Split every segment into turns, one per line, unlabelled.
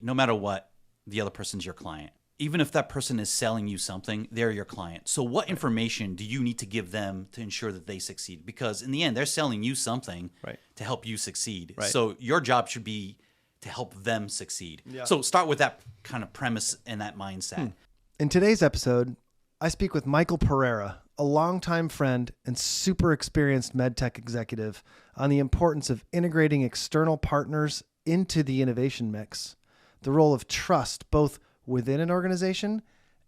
no matter what, the other person's your client. Even if that person is selling you something, they're your client. So what information do you need to give them to ensure that they succeed? Because in the end, they're selling you something to help you succeed.
Right.
So your job should be to help them succeed.
Yeah.
So start with that kind of premise and that mindset.
In today's episode, I speak with Michael Pereira, a longtime friend and super experienced MedTech executive, on the importance of integrating external partners into the innovation mix, the role of trust both within an organization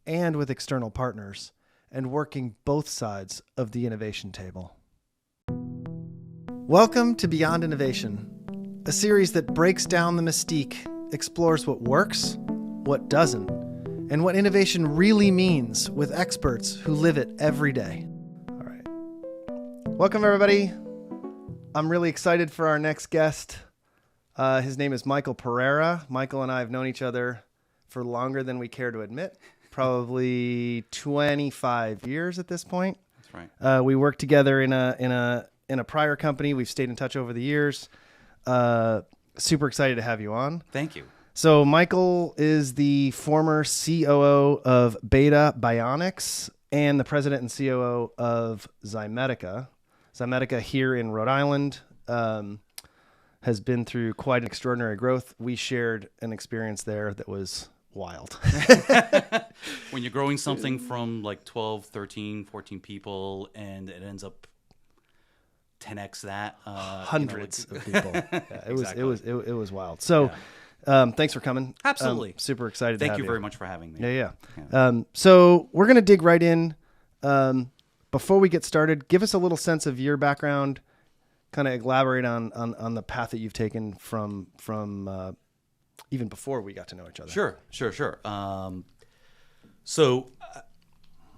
and with external partners, and working both sides of the innovation table. Welcome to Beyond Innovation, a series that breaks down the mystique, explores what works, what doesn't, and what innovation really means with experts who live it every day. All right. Welcome, everybody. I'm really excited for our next guest. His name is Michael Pereira. Michael and I have known each other for longer than we care to admit, probably 25 years at this point.
That's right.
We worked together in a prior company. We've stayed in touch over the years. Super excited to have you on.
Thank you.
So Michael is the former COO of Beta Bionics and the president and COO of Zymedica. Zymedica here in Rhode Island has been through quite an extraordinary growth. We shared an experience there that was wild.
When you're growing something from like 12, 13, 14 people and it ends up 10x that.
Hundreds of people. Yeah,
Exactly.
It was wild. So thanks for coming.
Absolutely.
Super excited to have you.
Thank you very much for having me.
Yeah. So we're going to dig right in. Before we get started, give us a little sense of your background, kind of elaborate on the path that you've taken from even before we got to know each other.
Sure. So,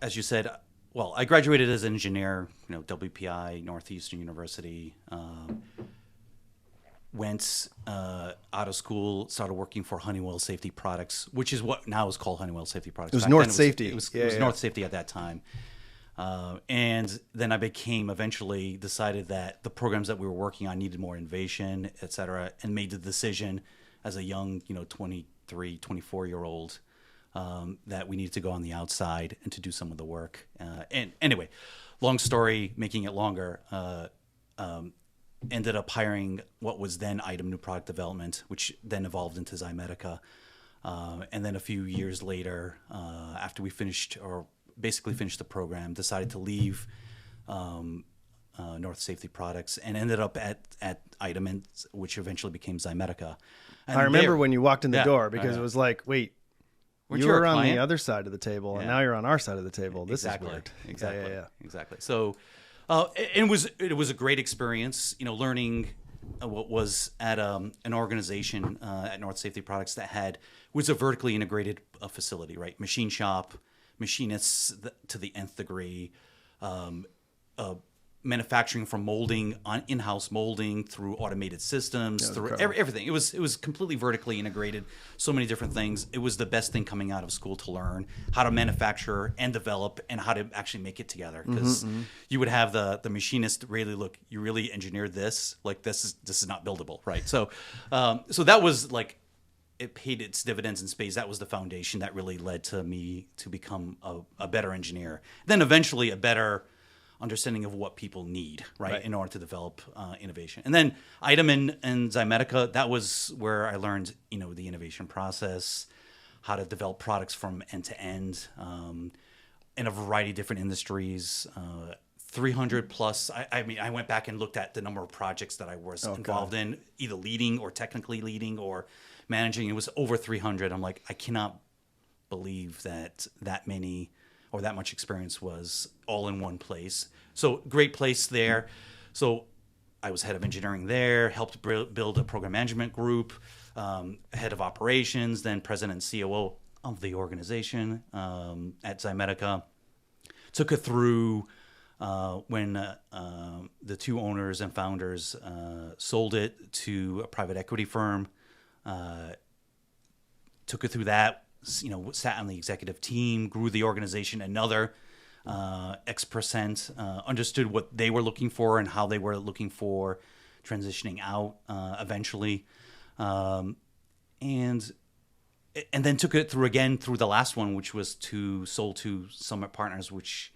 as you said, well, I graduated as an engineer, WPI, Northeastern University. Went out of school, started working for Honeywell Safety Products, which is what now is called Honeywell Safety Products.
It was
Back
North
then
Safety.
It was North Safety at that time. And then I eventually decided that the programs that we were working on needed more innovation, et cetera, and made the decision as a young, 23, 24-year-old, that we needed to go on the outside and to do some of the work. And anyway, long story, making it longer, ended up hiring what was then Item New Product Development, which then evolved into Zymedica. And then a few years later, after we basically finished the program, decided to leave North Safety Products and ended up at Item, which eventually became Zymedica. And
I remember when you walked in the door because it was like, wait,
weren't
you
you our
were on
client?
the other side of the table, and now you're on our side of the table. This
Exactly.
is weird.
Exactly. So it was a great experience, learning what was at an organization at North Safety Products that was a vertically integrated facility, right? Machine shop, machinists to the nth degree, manufacturing from molding, in-house molding through automated systems, through everything. It was completely vertically integrated. So many different things. It was the best thing coming out of school to learn how to manufacture and develop and how to actually make it together. Because you would have the machinist really look. You really engineered this. Like this is not buildable, right? So that was like. It paid its dividends in spades. That was the foundation that really led to me to become a better engineer. Then eventually a better understanding of what people need, right, in order to develop innovation. And then Item and Zymedica, that was where I learned, the innovation process, how to develop products from end to end in a variety of different industries. 300 plus. I went back and looked at the number of projects that I was involved in, either leading or technically leading or managing. It was over 300. I'm like, I cannot believe that many or that much experience was all in one place. So great place there. So I was head of engineering there, helped build a program management group, head of operations, then president and COO of the organization at Zymedica. Took it through when the two owners and founders sold it to a private equity firm. Took it through that. Sat on the executive team, grew the organization another X%, understood what they were looking for and how they were looking for transitioning out eventually. And and then took it through the last one, which was sold to Summit Partners, which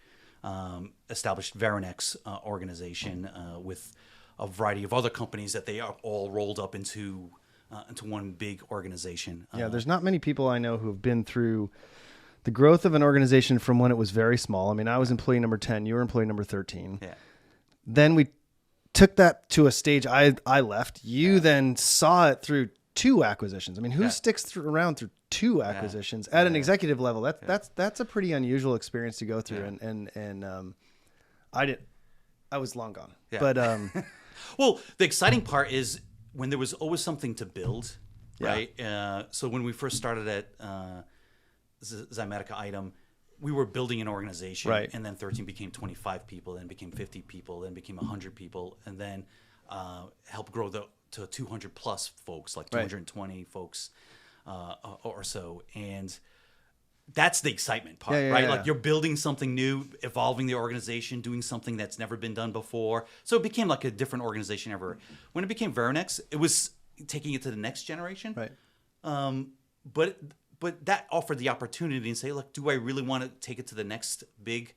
established Veranex organization with a variety of other companies that they are all rolled up into one big organization.
Yeah, there's not many people I know who have been through the growth of an organization from when it was very small. I mean, I was employee number 10, you were employee number 13.
Yeah.
Then we took that to a stage I left. You then saw it through 2 acquisitions. I mean, who sticks around through 2 acquisitions at an executive level? That's a pretty unusual experience to go through. And I was long gone. Yeah. But
well, the exciting part is when there was always something to build, right? So when we first started at Zymedica Item, we were building an organization,
right.
And then 13 became 25 people, then became 50 people, then became 100 people, and then helped grow to 200 plus folks, like 220 right. folks or so. And that's the excitement part, right? Like you're building something new, evolving the organization, doing something that's never been done before. So it became like a different organization ever. When it became Veranex, it was taking it to the next generation.
Right.
But that offered the opportunity and say, look, do I really want to take it to the next big,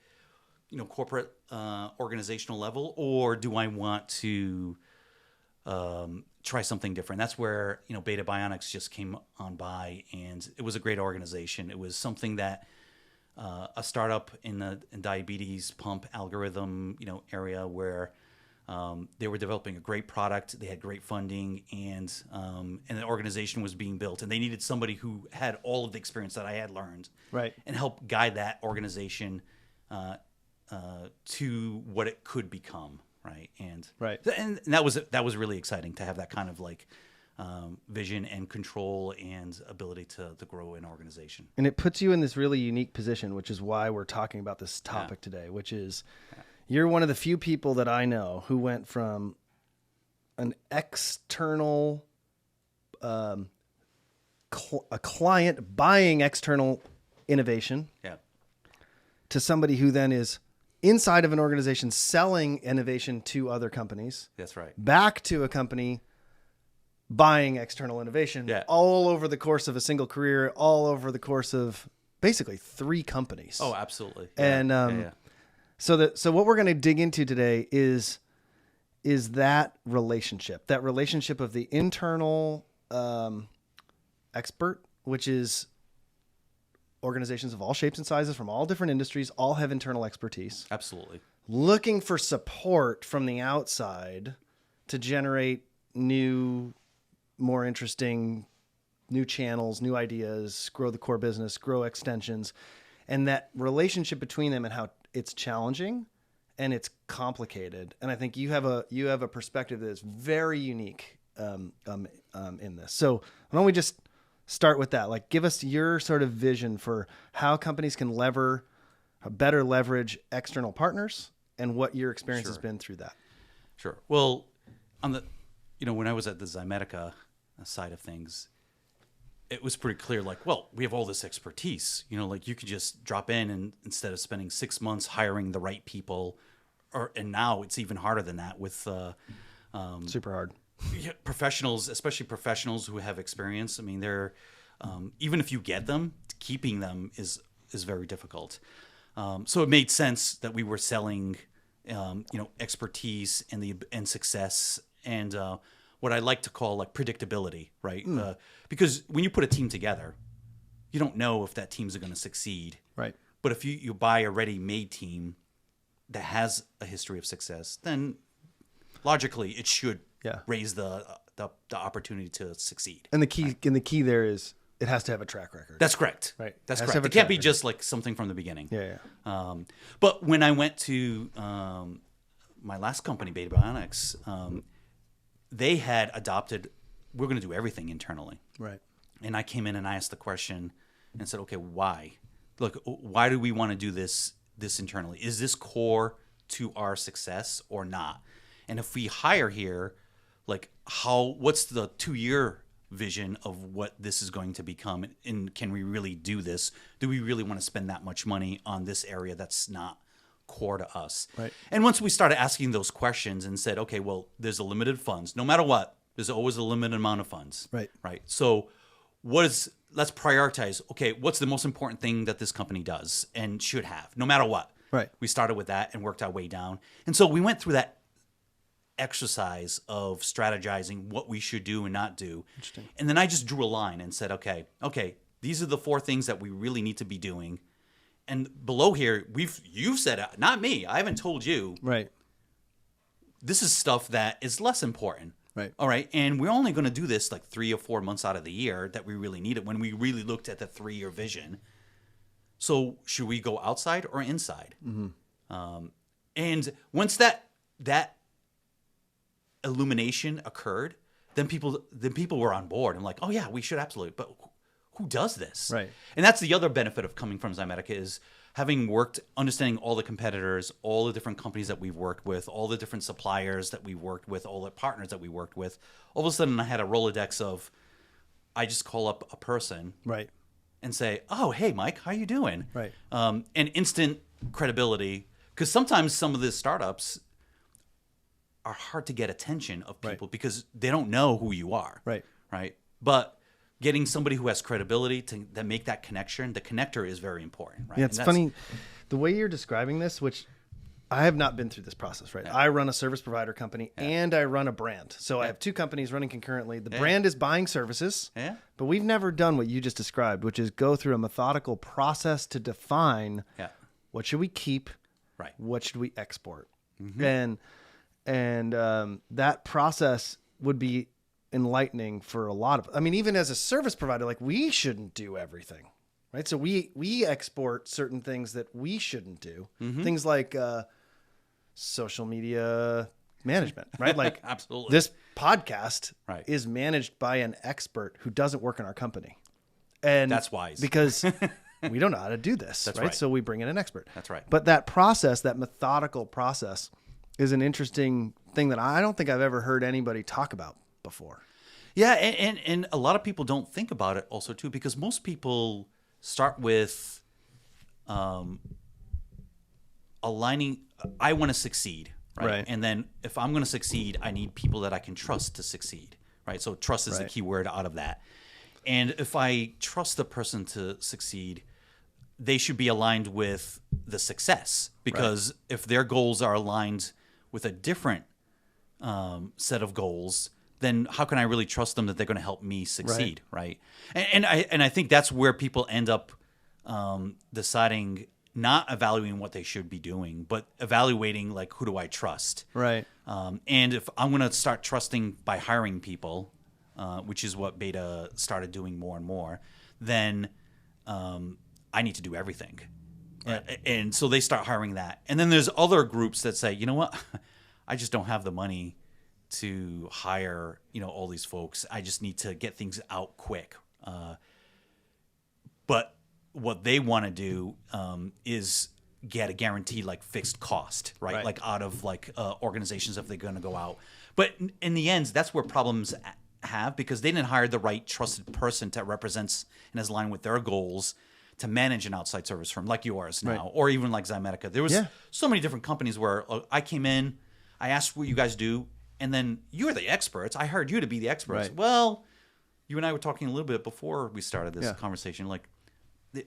corporate organizational level, or do I want to try something different? That's where Beta Bionics just came on by, and it was a great organization. It was something that a startup in the diabetes pump algorithm area where they were developing a great product. They had great funding, and an organization was being built, and they needed somebody who had all of the experience that I had learned,
right,
and help guide that organization to what it could become, right, and that was really exciting to have that kind of like vision and control and ability to grow an organization.
And it puts you in this really unique position, which is why we're talking about this topic today, which is. You're one of the few people that I know who went from an external, a client buying external innovation, to somebody who then is inside of an organization selling innovation to other companies.
That's right.
Back to a company buying external innovation, all over the course of a single career, all over the course of basically 3 companies.
Oh, absolutely.
And So what we're going to dig into today is that relationship of the internal expert, which is organizations of all shapes and sizes from all different industries, all have internal expertise.
Absolutely.
Looking for support from the outside to generate new, more interesting, new channels, new ideas, grow the core business, grow extensions, and that relationship between them and how it's challenging and it's complicated. And I think you have a perspective that is very unique in this. So why don't we just start with that? Like, give us your sort of vision for how companies can better leverage external partners and what your experience has been through that.
Sure. Well, on the, when I was at the Zymedica side of things, it was pretty clear, like, well, we have all this expertise, like you could just drop in and instead of spending 6 months hiring the right people, and now it's even harder than that with
super hard.
Professionals, especially professionals who have experience. I mean, they're even if you get them, keeping them is very difficult. So it made sense that we were selling, expertise and success and what I like to call like predictability, right? Because when you put a team together, you don't know if that team's going to succeed.
Right.
But if you buy a ready-made team that has a history of success, then logically it should raise the opportunity to succeed.
And the key there is it has to have a track record.
That's correct.
Right.
That's correct. It can't be just like something from the beginning.
Yeah.
But when I went to my last company, Beta Bionics, they had adopted, we're going to do everything internally.
Right.
And I came in and I asked the question and said, okay, why? Look, why do we want to do this internally? Is this core to our success or not? And if we hire here, like what's the 2-year vision of what this is going to become? And can we really do this? Do we really want to spend that much money on this area that's not core to us?
Right.
And once we started asking those questions and said, okay, well, there's a limited funds. No matter what, there's always a limited amount of funds.
Right.
Right. So what is let's prioritize. Okay, what's the most important thing that this company does and should have, no matter what.
Right.
We started with that and worked our way down. And so we went through that exercise of strategizing what we should do and not do.
Interesting.
And then I just drew a line and said, okay, these are the 4 things that we really need to be doing. And below here, you've said it, not me. I haven't told you.
Right.
This is stuff that is less important.
Right.
All right. And we're only going to do this like 3 or 4 months out of the year that we really need it, when we really looked at the 3-year vision. So should we go outside or inside? Mm-hmm. And once that illumination occurred, then people were on board and like, oh yeah, we should absolutely. But who does this?
Right.
And that's the other benefit of coming from Zymedica, is having understanding all the competitors, all the different companies that we've worked with, all the different suppliers that we've worked with, all the partners that we worked with. All of a sudden I had a Rolodex of, I just call up a person.
Right.
And say, oh, hey, Mike, how you doing?
Right.
And instant credibility. Because sometimes some of the startups are hard to get attention of people because they don't know who you are.
Right.
Right. But getting somebody who has credibility to make that connection, the connector is very important. Right.
Yeah, it's funny. The way you're describing this, which I have not been through this process, right? Yeah. I run a service provider company and I run a brand. So I have 2 companies running concurrently. The brand is buying services, but we've never done what you just described, which is go through a methodical process to define what should we keep, what should we export. Mm-hmm. And that process would be enlightening for a lot of, I mean, even as a service provider, like we shouldn't do everything. Right. So we export certain things that we shouldn't do. Mm-hmm. Things like social media management, right? Like
absolutely.
This podcast is managed by an expert who doesn't work in our company. And
that's wise
because we don't know how to do this.
That's
right. So we bring in an expert.
That's right.
But that process, that methodical process, is an interesting thing that I don't think I've ever heard anybody talk about before.
Yeah. And a lot of people don't think about it also too, because most people start with aligning. I want to succeed, right? And then if I'm going to succeed, I need people that I can trust to succeed, right? So trust is the key word out of that. And if I trust the person to succeed, they should be aligned with the success, because if their goals are aligned with a different set of goals, then how can I really trust them that they're going to help me succeed, right? And I think that's where people end up deciding, not evaluating what they should be doing, but evaluating like, who do I trust?
Right.
And if I'm going to start trusting by hiring people, which is what Beta started doing more and more, then I need to do everything. Right. And so they start hiring that. And then there's other groups that say, you know what, I just don't have the money to hire, all these folks. I just need to get things out quick. But what they want to do is get a guaranteed like fixed cost, right? Like out of like organizations if they're going to go out. But in the end, that's where problems have, because they didn't hire the right trusted person that represents and is aligned with their goals to manage an outside service firm like yours now, or even like Zymedica. There was so many different companies where I came in, I asked what you guys do, and then you're the experts. I hired you to be the experts.
Right.
Well, you and I were talking a little bit before we started this conversation. Like,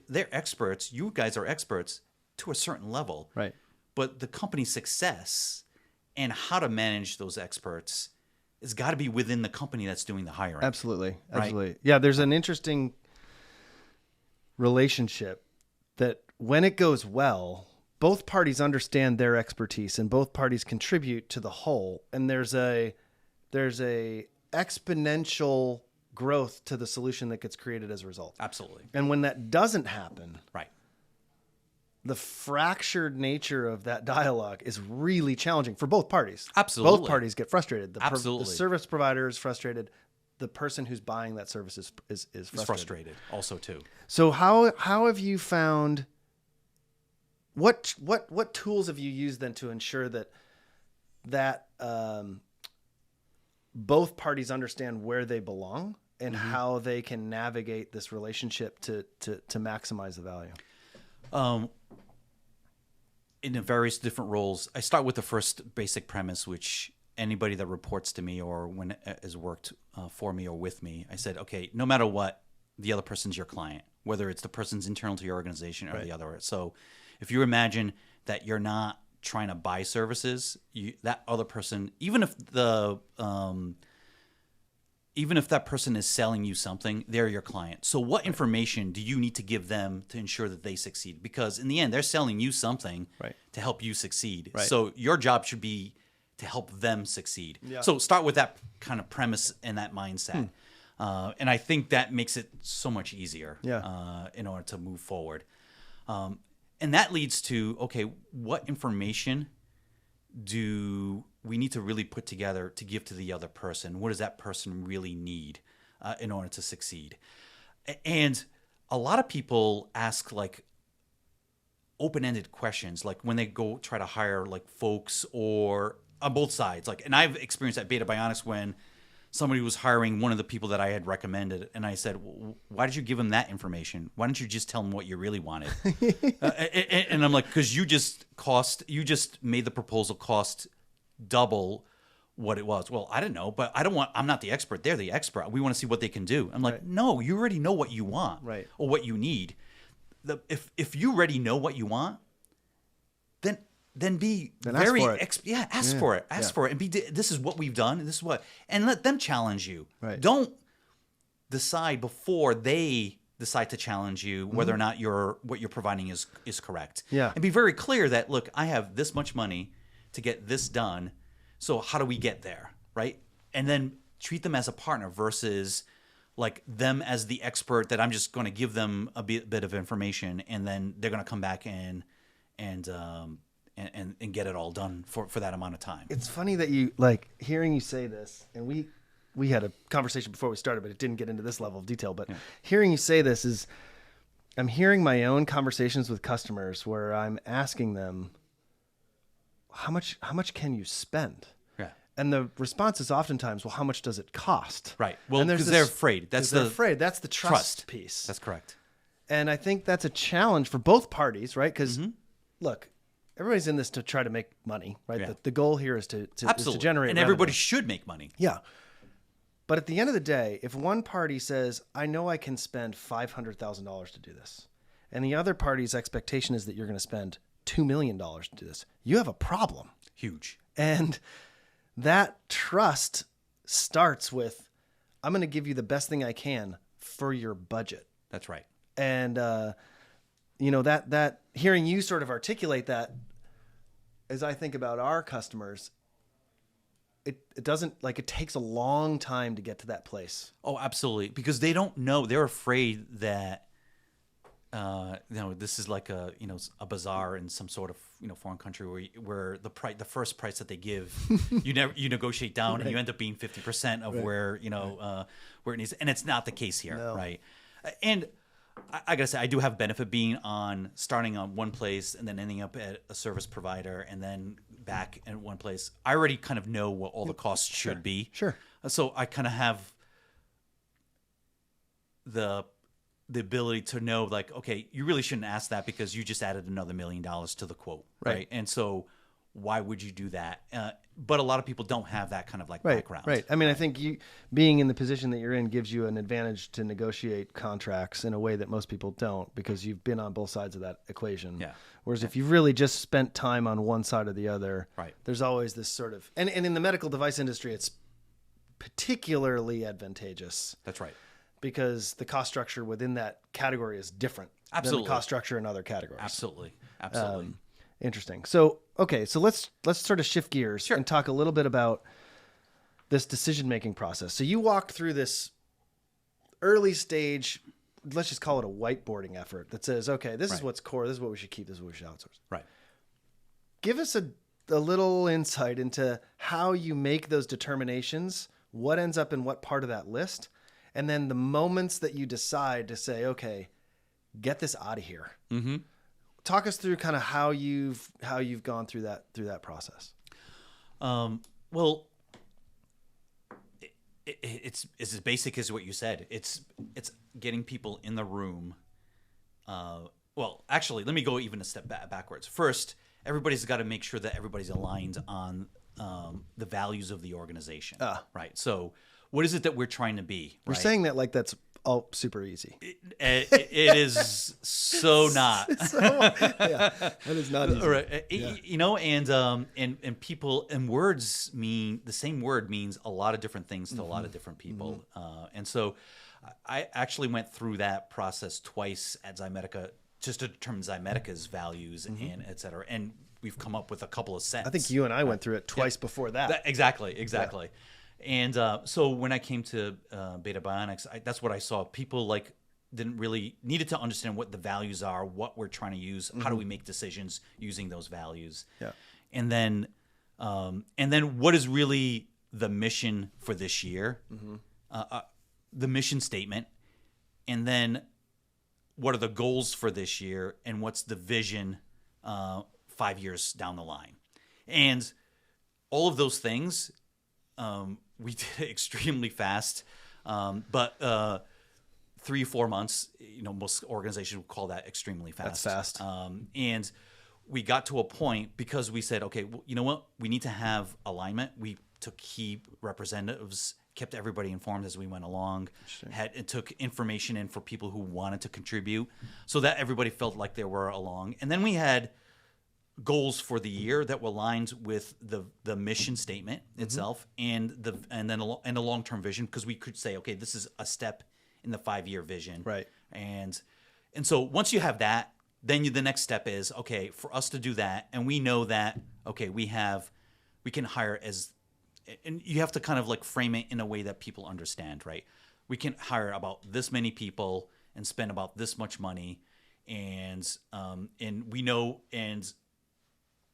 they're experts. You guys are experts to a certain level.
Right.
But the company's success and how to manage those experts has got to be within the company that's doing the hiring.
Absolutely.
Right?
Absolutely. Yeah, there's an interesting relationship that when it goes well, both parties understand their expertise and both parties contribute to the whole. And there's a exponential growth to the solution that gets created as a result.
Absolutely.
And when that doesn't happen,
right,
the fractured nature of that dialogue is really challenging for both parties.
Absolutely.
Both parties get frustrated.
Absolutely.
The service provider is frustrated. The person who's buying that service is frustrated
also too.
So how have you found, what tools have you used then to ensure that both parties understand where they belong and how they can navigate this relationship to maximize the value?
In the various different roles, I start with the first basic premise, which anybody that reports to me or when has worked for me or with me, I said, okay, no matter what, the other person's your client, whether it's the person's internal to your organization or the other. So if you imagine that you're not trying to buy services, that other person, even if that person is selling you something, they're your client. So what information do you need to give them to ensure that they succeed? Because in the end, they're selling you something to help you succeed. Right. So your job should be to help them succeed. Yeah. So start with that kind of premise and that mindset. And I think that makes it so much easier in order to move forward. And that leads to, okay, what information do we need to really put together to give to the other person? What does that person really need in order to succeed? And a lot of people ask like open-ended questions, like when they go try to hire like folks or on both sides. Like, and I've experienced at Beta Bionics when somebody was hiring one of the people that I had recommended, and I said, well, why did you give him that information? Why don't you just tell him what you really wanted? And I'm like, because you just made the proposal cost double what it was. Well, I don't know, but I'm not the expert. They're the expert. We want to see what they can do. I'm like, no, you already know what you want or what you need. If you already know what you want, then be very ask for it. Ask for it, and this is what we've done, and this is what, and let them challenge you. Right. Don't decide before they decide to challenge you whether or not what you're providing is correct. Yeah. And be very clear that, look, I have this much money to get this done, so how do we get there, right? And then treat them as a partner versus like them as the expert that I'm just going to give them a bit of information, and then they're going to come back and get it all done for that amount of time.
It's funny that you like hearing you say this, and we had a conversation before we started, but it didn't get into this level of detail. But hearing you say this is, I'm hearing my own conversations with customers where I'm asking them, how much can you spend? Yeah. And the response is oftentimes, well, how much does it cost?
Right. Well, because they're afraid. That's
the trust piece.
That's correct.
And I think that's a challenge for both parties, right? Because look, everybody's in this to try to make money, right? Yeah. The goal here is to generate
and
revenue.
Everybody should make money.
Yeah. But at the end of the day, if one party says, I know I can spend $500,000 to do this, and the other party's expectation is that you're going to spend $2 million to do this, you have a problem.
Huge. And
that trust starts with, I'm going to give you the best thing I can for your budget.
That's right.
And, that hearing you sort of articulate that, as I think about our customers, it doesn't, like, it takes a long time to get to that place.
Oh, absolutely. Because they don't know. They're afraid that, this is like a bazaar in some sort of, foreign country where the first price that they give, you negotiate down and you end up being 50% of where it needs. And it's not the case here. No. Right. And I gotta say, I do have benefit being starting on one place and then ending up at a service provider and then back at one place. I already kind of know what all the costs should be.
Sure.
So I kind of have the ability to know, like, okay, you really shouldn't ask that because you just added another $1 million to the quote, right? And so why would you do that? But a lot of people don't have that kind of background.
Right. I mean, I think you being in the position that you're in gives you an advantage to negotiate contracts in a way that most people don't, because you've been on both sides of that equation. Yeah. Whereas if you've really just spent time on one side or the other, there's always this sort of, and in the medical device industry, it's particularly advantageous.
That's right.
Because the cost structure within that category is different than the cost structure in other categories.
Absolutely.
Interesting. So, okay, so let's sort of shift gears and talk a little bit about this decision-making process. So you walked through this early stage, let's just call it a whiteboarding effort that says, okay, this is what's core, this is what we should keep, this is what we should outsource.
Right.
Give us a little insight into how you make those determinations, what ends up in what part of that list, and then the moments that you decide to say, okay, get this out of here. Mm-hmm. Talk us through kind of how you've gone through that process.
Well, it's as basic as what you said. It's getting people in the room. Well, actually, let me go even a step backwards. First, everybody's got to make sure that everybody's aligned on the values of the organization. Right. So, what is it that we're trying to be?
You're saying that like that's Oh, super easy.
It is so not.
That is not easy.
Right. And people and words mean the same word means a lot of different things to a lot of different people. And so I actually went through that process twice at Zymedica just to determine Zymedica's values and et cetera. And we've come up with a couple of sets.
I think you and I went through it twice before that.
Exactly. Yeah. And so when I came to Beta Bionics, that's what I saw. People didn't really needed to understand what the values are, what we're trying to use, how do we make decisions using those values.
Yeah.
And then what is really the mission for this year, the mission statement, and then what are the goals for this year, and what's the vision 5 years down the line. And all of those things, we did it extremely fast, but 3 or 4 months, most organizations would call that extremely fast.
That's fast.
And we got to a point because we said, okay, well, you know what? We need to have alignment. We took key representatives, kept everybody informed as we went along, and took information in for people who wanted to contribute so that everybody felt like they were along. And then we had goals for the year that were aligned with the mission statement itself and a long-term vision, because we could say, okay, this is a step in the 5-year vision.
Right.
And so once you have that, then the next step is, okay, for us to do that, and we know that, okay, we can hire and you have to kind of frame it in a way that people understand, right? We can hire about this many people and spend about this much money, and we know, and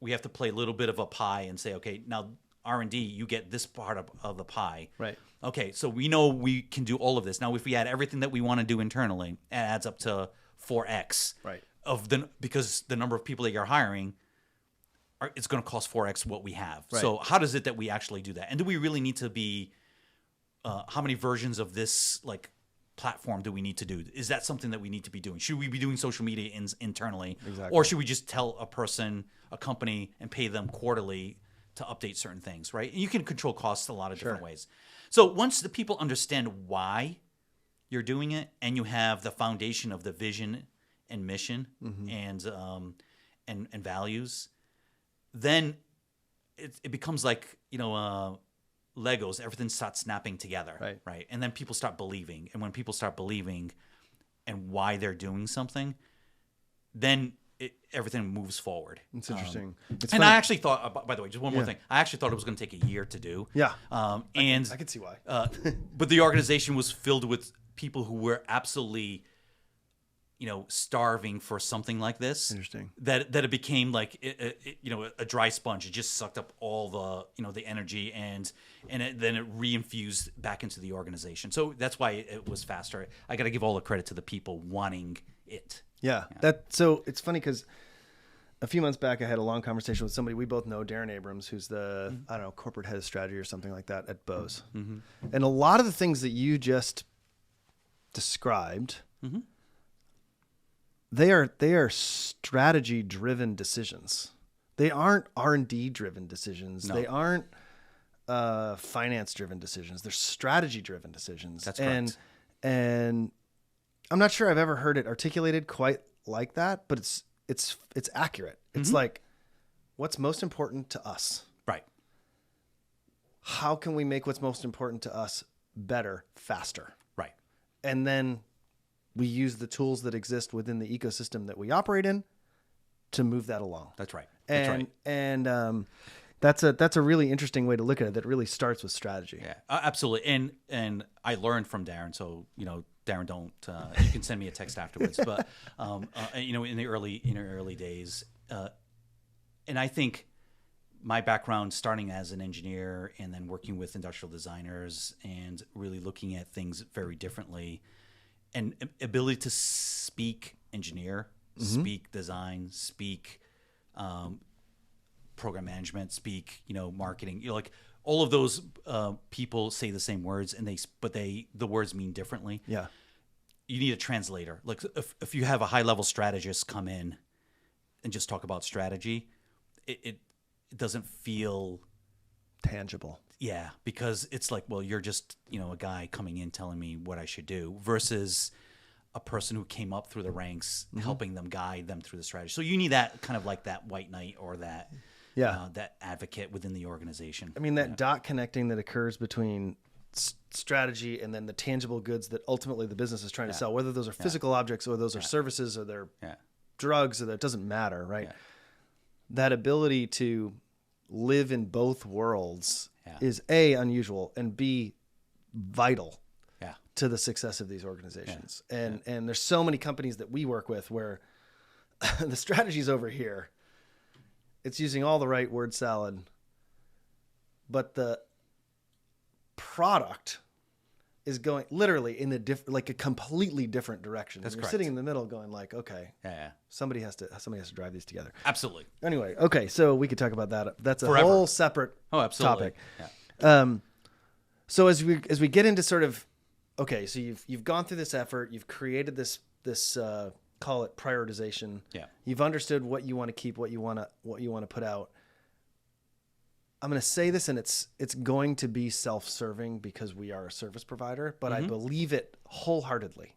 we have to play a little bit of a pie and say, okay, now R&D, you get this part of the pie.
Right.
Okay, so we know we can do all of this. Now, if we add everything that we want to do internally, it adds up to 4x.
Right.
Because the number of people that you're hiring, it's going to cost 4x what we have.
Right.
So how does it that we actually do that? And do we really need to be, how many versions of this platform do we need to do? Is that something that we need to be doing? Should we be doing social media internally?
Exactly.
Or should we just tell a company, and pay them quarterly to update certain things, right? And you can control costs a lot of different ways. So once the people understand why you're doing it, and you have the foundation of the vision and mission and values, then it becomes like, Legos. Everything starts snapping together, right? And then people start believing. And when people start believing and why they're doing something, then everything moves forward.
It's interesting.
It's funny. I actually thought, by the way, just one more thing. I actually thought it was going to take a year to do.
Yeah.
And
I can see why.
But the organization was filled with people who were absolutely, starving for something like this.
Interesting.
That it became like a dry sponge. It just sucked up all the energy and then it reinfused back into the organization. So that's why it was faster. I got to give all the credit to the people wanting it.
Yeah. So it's funny because a few months back I had a long conversation with somebody we both know, Darren Abrams, who's the corporate head of strategy or something like that at Bose. And a lot of the things that you just described. They are strategy driven decisions. They aren't R&D driven decisions. No. They aren't finance driven decisions. They're strategy driven decisions.
That's correct.
And I'm not sure I've ever heard it articulated quite like that, but it's accurate. It's like, what's most important to us?
Right.
How can we make what's most important to us better, faster?
Right.
And then we use the tools that exist within the ecosystem that we operate in to move that along.
That's right.
And that's a really interesting way to look at it. That really starts with strategy.
Yeah, absolutely. And I learned from Darren. So Darren, you can send me a text afterwards. But in the early days, and I think my background, starting as an engineer and then working with industrial designers and really looking at things very differently. And ability to speak engineer, speak design, speak program management, speak marketing. All of those people say the same words, and the words mean differently.
Yeah,
you need a translator. Like if you have a high level strategist come in and just talk about strategy, it doesn't feel
tangible.
Yeah, because it's like, well, you're just, a guy coming in telling me what I should do versus a person who came up through the ranks, helping them, guide them through the strategy. So you need that kind of like that white knight or that that advocate within the organization.
I mean, that dot connecting that occurs between strategy and then the tangible goods that ultimately the business is trying to sell, whether those are physical objects or those are services or they're drugs, or that doesn't matter, right? Yeah. That ability to live in both worlds is A, unusual, and B, vital to the success of these organizations. And there's so many companies that we work with where the strategy's over here. It's using all the right word salad, but the product is going literally in a completely different direction.
That's
you're
correct.
Sitting in the middle going like, okay, somebody has to drive these together.
Absolutely.
Anyway, okay, so we could talk about that. That's a
Forever.
whole separate topic.
Yeah.
So as we get into sort of, okay, so you've gone through this effort, you've created this call it prioritization.
Yeah.
You've understood what you want to keep, what you want to put out. I'm going to say this, and it's going to be self-serving because we are a service provider, but I believe it wholeheartedly.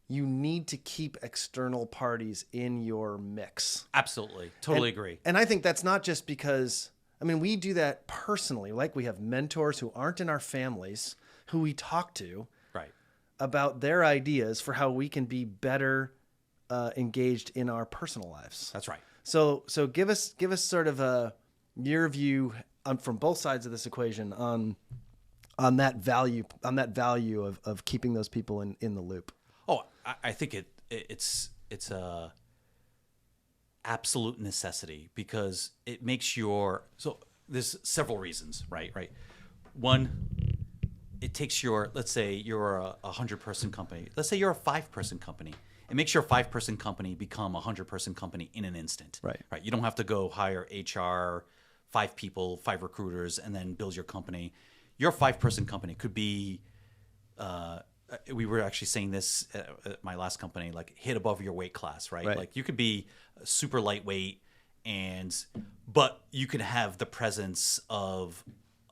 You need to keep external parties in your mix.
Absolutely. Totally agree.
And I think that's not just because, we do that personally. Like we have mentors who aren't in our families who we talk to about their ideas for how we can be better engaged in our personal lives.
That's right.
So give us sort of your view from both sides of this equation on that value of keeping those people in the loop.
Oh, I think it's a absolute necessity because it makes so there's several reasons, right? One, it takes let's say you're a 100-person company. Let's say you're a 5-person company. It makes your 5-person company become a 100-person company in an instant. Right. You don't have to go hire HR, 5 people, 5 recruiters, and then build your company. Your 5-person company could be, we were actually saying this at my last company, like hit above your weight class, right? Like you could be super lightweight, but you could have the presence of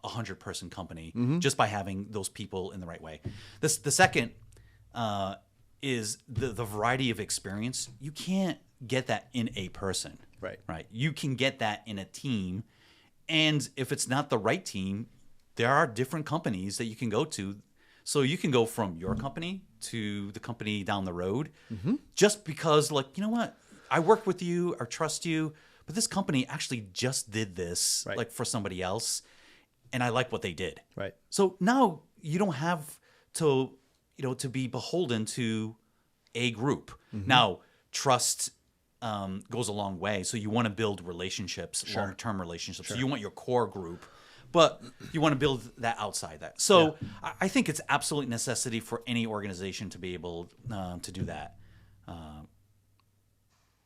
a 100-person company just by having those people in the right way. The second is the variety of experience. You can't get that in a person, right? You can get that in a team, and if it's not the right team, there are different companies that you can go to. So you can go from your company to the company down the road, just because, like, you know what, I work with you or trust you, but this company actually just did this, like for somebody else, and I like what they did. Right. So now you don't have to be beholden to a group. Now, trust goes a long way. So you want to build relationships, long-term relationships. So you want your core group, but you want to build that outside that. So I think it's absolute necessity for any organization to be able to do that.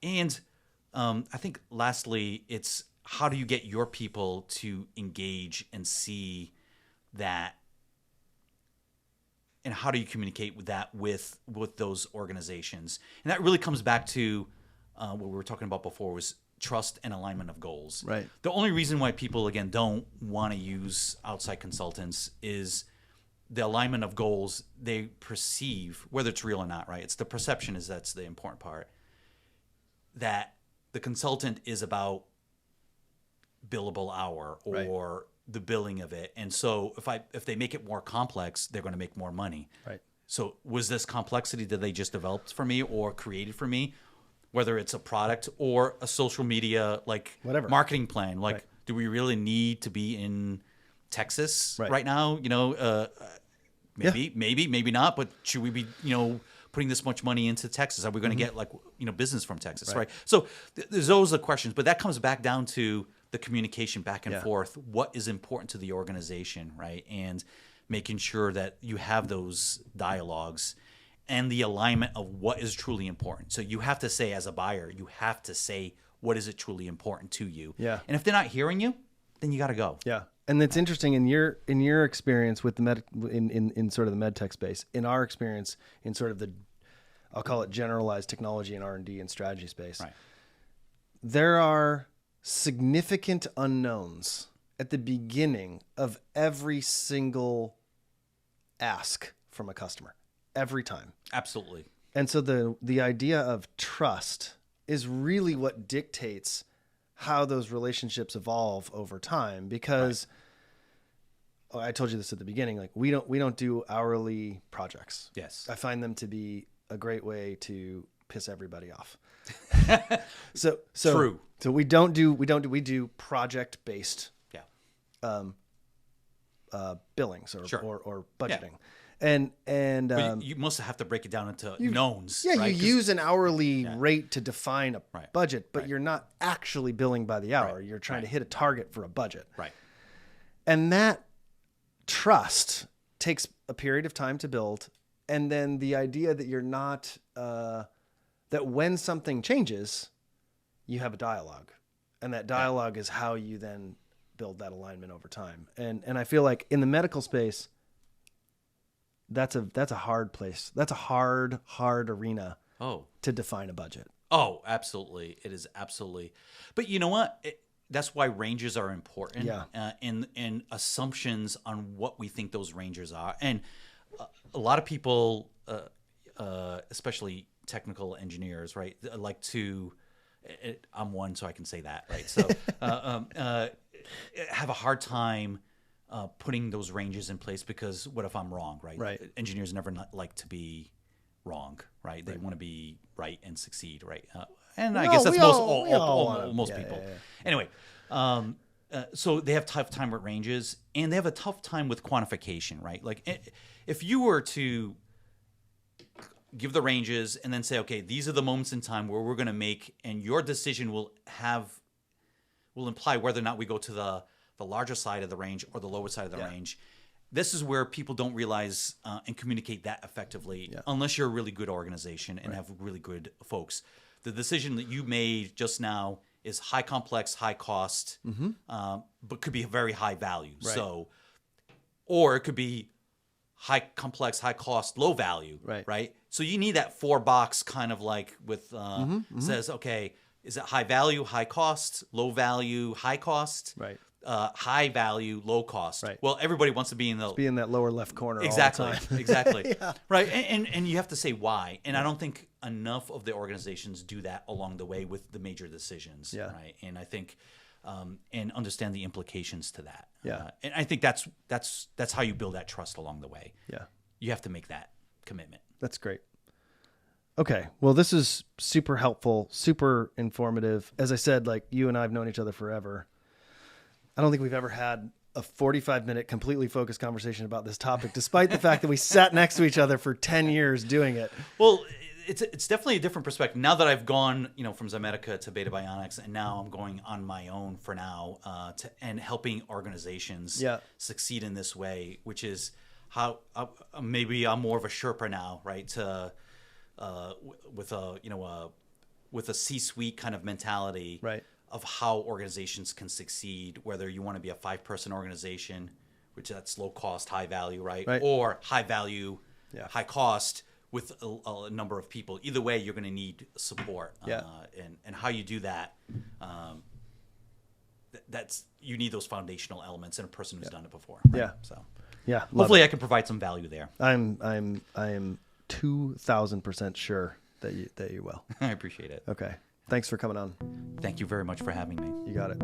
And I think lastly, it's how do you get your people to engage and see that, and how do you communicate with that with those organizations? And that really comes back to what we were talking about before, was trust and alignment of goals. Right. The only reason why people, again, don't want to use outside consultants is the alignment of goals they perceive, whether it's real or not, right? It's the perception that's the important part, that the consultant is about billable hour or the billing of it. And so if they make it more complex, they're going to make more money. Right. So was this complexity that they just developed for me or created for me, whether it's a product or a social media, like marketing plan, like do we really need to be in Texas right now? Maybe not, but should we be, putting this much money into Texas? Are we going to get business from Texas? Right. So there's those are the questions, but that comes back down to the communication back and forth. What is important to the organization, right? And making sure that you have those dialogues and the alignment of what is truly important. So you have to say, as a buyer, you have to say, what is it truly important to you? Yeah. And if they're not hearing you, then you got to go. Yeah.
And it's interesting in your experience with the in sort of the MedTech space, in our experience in sort of the, I'll call it generalized technology and R&D and strategy space. Right. There are significant unknowns at the beginning of every single ask from a customer, every time.
Absolutely.
And so the idea of trust is really what dictates how those relationships evolve over time, because I told you this at the beginning, like we don't do hourly projects.
Yes.
I find them to be a great way to piss everybody off. So
True.
So we do project based billings or budgeting. And
but you must have to break it down into knowns.
Yeah,
right?
you use an hourly rate to define a
Right.
budget, but you're not actually billing by the hour.
Right.
You're trying to hit a target for a budget.
Right.
And that trust takes a period of time to build. And then the idea that you're not, that when something changes, you have a dialogue. And that dialogue is how you then build that alignment over time. And I feel like in the medical space, that's a hard place. That's a hard arena to define a budget.
Oh, absolutely. It is absolutely. But you know what? That's why ranges are important.
Yeah.
And assumptions on what we think those ranges are. And a lot of people, especially technical engineers, right, like to, I'm one, so I can say that, right? So have a hard time putting those ranges in place, because what if I'm wrong, right?
Right.
Engineers never like to be wrong, right? They want to be right and succeed, right? And I guess that's most people.
Yeah.
Anyway, so they have tough time with ranges, and they have a tough time with quantification, right? Like if you were to give the ranges and then say, okay, these are the moments in time where we're going to make, and your decision will imply whether or not we go to the larger side of the range or the lower side of the range. This is where people don't realize and communicate that effectively unless you're a really good organization and have really good folks. The decision that you made just now is high complex, high cost, but could be a very high value.
Right.
So, or it could be high complex, high cost, low value. Right. So you need that 4-box kind of like with says, okay, is it high value, high cost, low value, high cost?
Right.
High value, low cost.
Right.
Well, everybody wants to be in that
lower left corner.
Exactly.
All the time.
Exactly. Right. And you have to say why. And I don't think enough of the organizations do that along the way with the major decisions.
Yeah.
Right. And I think and understand the implications to that.
Yeah.
And I think that's how you build that trust along the way.
Yeah.
You have to make that commitment.
That's great. Okay. Well, this is super helpful, super informative. As I said, like you and I have known each other forever. I don't think we've ever had a 45-minute completely focused conversation about this topic, despite the fact that we sat next to each other for 10 years doing it.
Well, it's definitely a different perspective. Now that I've gone, from Zomedica to Beta Bionics, and now I'm going on my own for now, and helping organizations succeed in this way, which is how maybe I'm more of a Sherpa now, right? With a C-suite kind of mentality,
right,
of how organizations can succeed, whether you want to be a 5-person organization, which that's low cost, high value, right? Or high value, high cost with a number of people. Either way, you're going to need support. And how you do that, you need those foundational elements and a person who's done it before. Right?
Yeah.
So
hopefully
I can provide some value there.
I am 2,000% sure that you will.
I appreciate it.
Okay. Thanks for coming on.
Thank you very much for having me.
You got it.